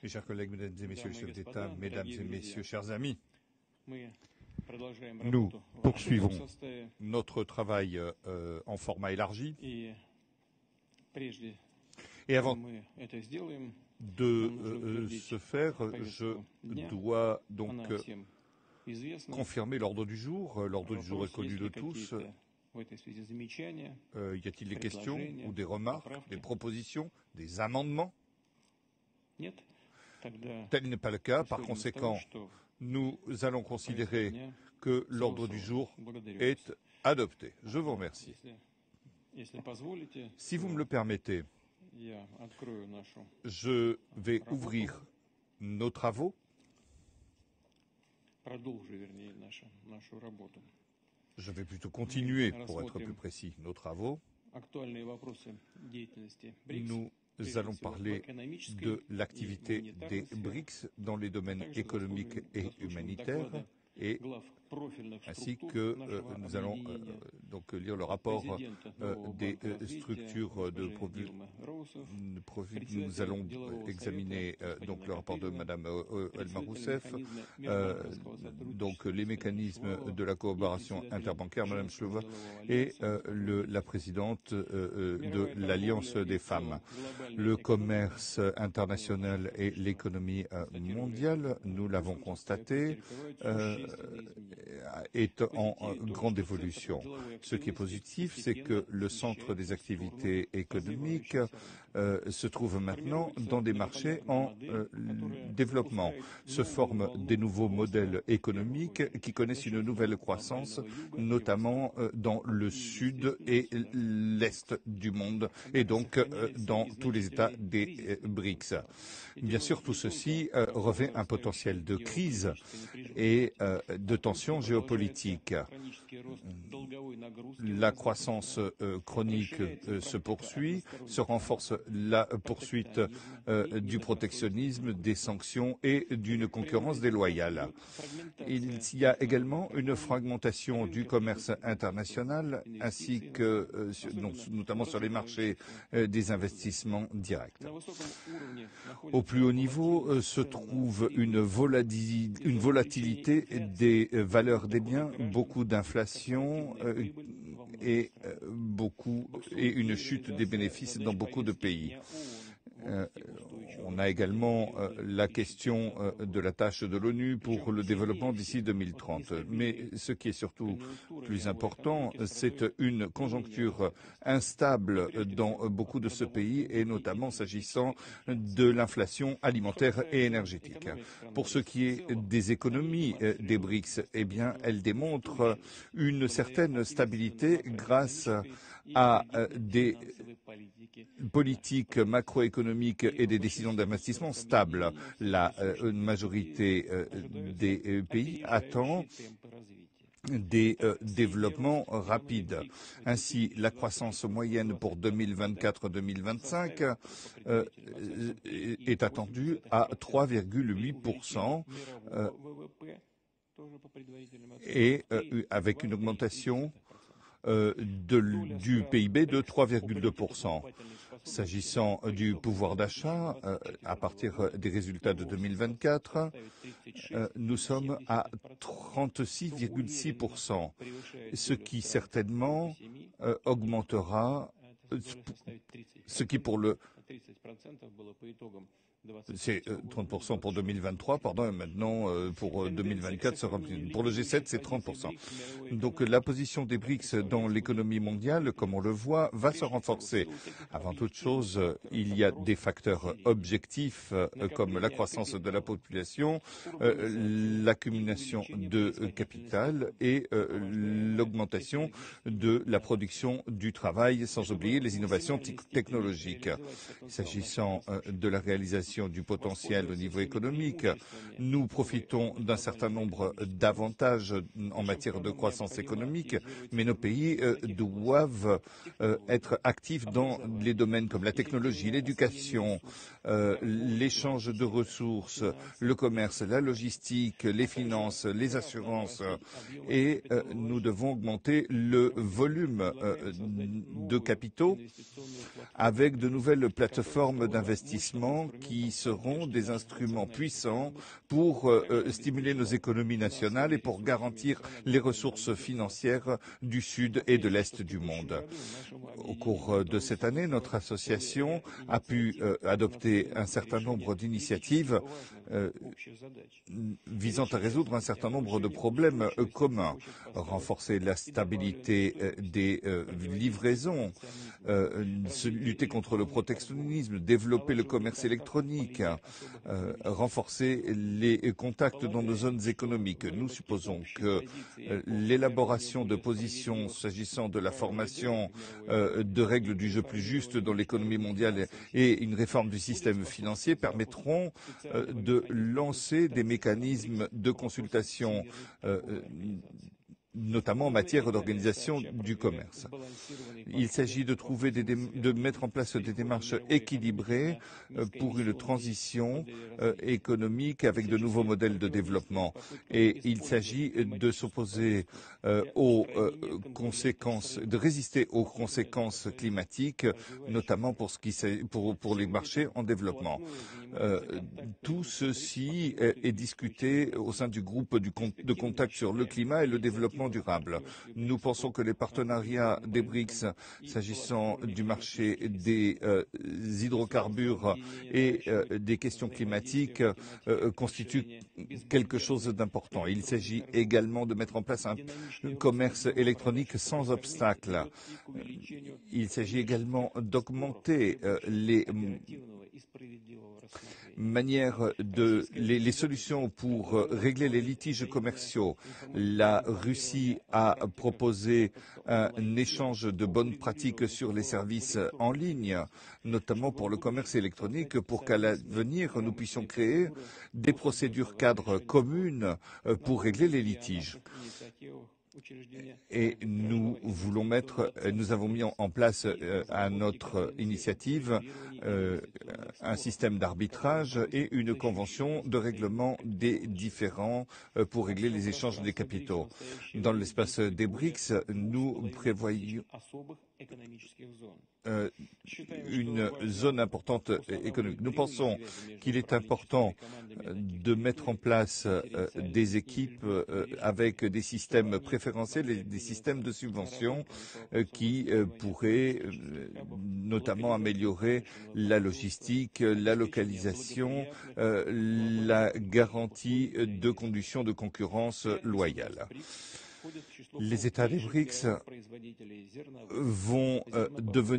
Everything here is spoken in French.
Mes chers collègues, mesdames et messieurs les chefs d'État, mesdames et messieurs, chers amis, nous poursuivons notre travail en format élargi. Et avant de ce faire, je dois donc confirmer l'ordre du jour. L'ordre du jour est connu de tous. Y a-t-il des questions ou des remarques, des propositions, des amendements? Tel n'est pas le cas. Par conséquent, nous allons considérer que l'ordre du jour est adopté. Je vous remercie. Si vous me le permettez, je vais ouvrir nos travaux. Je vais plutôt continuer, pour être plus précis, nos travaux. Nous allons parler de l'activité des BRICS dans les domaines économiques et humanitaires, et ainsi que nous allons donc lire le rapport des structures de profit. Nous allons examiner donc le rapport de Madame Elmar Rousseff, donc les mécanismes de la coopération interbancaire, Madame Schlova, et la présidente de l'Alliance des femmes. Le commerce international et l'économie mondiale, nous l'avons constaté, est en grande évolution. Ce qui est positif, c'est que le centre des activités économiques se trouve maintenant dans des marchés en développement. Se forment des nouveaux modèles économiques qui connaissent une nouvelle croissance, notamment dans le sud et l'est du monde, et donc dans tous les États des BRICS. Bien sûr, tout ceci revêt un potentiel de crise et de tensions géopolitiques. La croissance chronique se poursuit, se renforce la poursuite du protectionnisme, des sanctions et d'une concurrence déloyale. Il y a également une fragmentation du commerce international ainsi que notamment sur les marchés des investissements directs. Au plus haut niveau se trouve une volatilité des valeurs des biens, beaucoup d'inflation et une chute des bénéfices dans beaucoup de pays. On a également la question de la tâche de l'ONU pour le développement d'ici 2030. Mais ce qui est surtout plus important, c'est une conjoncture instable dans beaucoup de ce pays, et notamment s'agissant de l'inflation alimentaire et énergétique. Pour ce qui est des économies des BRICS, eh bien, elles démontrent une certaine stabilité grâce à des politiques macroéconomiques et des décisions d'investissement stables. La majorité des pays attend des développements rapides. Ainsi, la croissance moyenne pour 2024-2025 est attendue à 3,8%, et avec une augmentation du PIB de 3,2%. S'agissant du pouvoir d'achat, à partir des résultats de 2024, nous sommes à 36,6%, ce qui certainement augmentera, ce qui pour le... C'est 30% pour 2023, pardon, et maintenant pour 2024, pour le G7, c'est 30%. Donc la position des BRICS dans l'économie mondiale, comme on le voit, va se renforcer. Avant toute chose, il y a des facteurs objectifs comme la croissance de la population, l'accumulation de capital et l'augmentation de la production du travail, sans oublier les innovations technologiques. S'agissant de la réalisation du potentiel au niveau économique, nous profitons d'un certain nombre d'avantages en matière de croissance économique, mais nos pays doivent être actifs dans les domaines comme la technologie, l'éducation, l'échange de ressources, le commerce, la logistique, les finances, les assurances, et nous devons augmenter le volume de capitaux avec de nouvelles plateformes d'investissement qui qui seront des instruments puissants pour stimuler nos économies nationales et pour garantir les ressources financières du Sud et de l'Est du monde. Au cours de cette année, notre association a pu adopter un certain nombre d'initiatives visant à résoudre un certain nombre de problèmes communs, renforcer la stabilité des livraisons, lutter contre le protectionnisme, développer le commerce électronique, renforcer les contacts dans nos zones économiques. Nous supposons que l'élaboration de positions s'agissant de la formation de règles du jeu plus justes dans l'économie mondiale et une réforme du système financier permettront de lancer des mécanismes de consultation notamment en matière d'organisation du commerce. Il s'agit de mettre en place des démarches équilibrées pour une transition économique avec de nouveaux modèles de développement. Et il s'agit de s'opposer aux conséquences, de résister aux conséquences climatiques, notamment pour les marchés en développement. Tout ceci est discuté au sein du groupe de contact sur le climat et le développement durable. Nous pensons que les partenariats des BRICS, s'agissant du marché des hydrocarbures et des questions climatiques, constituent quelque chose d'important. Il s'agit également de mettre en place un commerce électronique sans obstacle. Il s'agit également d'augmenter les solutions pour régler les litiges commerciaux. La Russie a proposé un échange de bonnes pratiques sur les services en ligne, notamment pour le commerce électronique, pour qu'à l'avenir, nous puissions créer des procédures cadres communes pour régler les litiges. Et nous avons mis en place à notre initiative un système d'arbitrage et une convention de règlement des différends pour régler les échanges des capitaux. Dans l'espace des BRICS, nous prévoyons une zone importante économique. Nous pensons qu'il est important de mettre en place des équipes avec des systèmes préférentiels et des systèmes de subvention qui pourraient notamment améliorer la logistique, la localisation, la garantie de conditions de concurrence loyales. Les États des BRICS vont devenir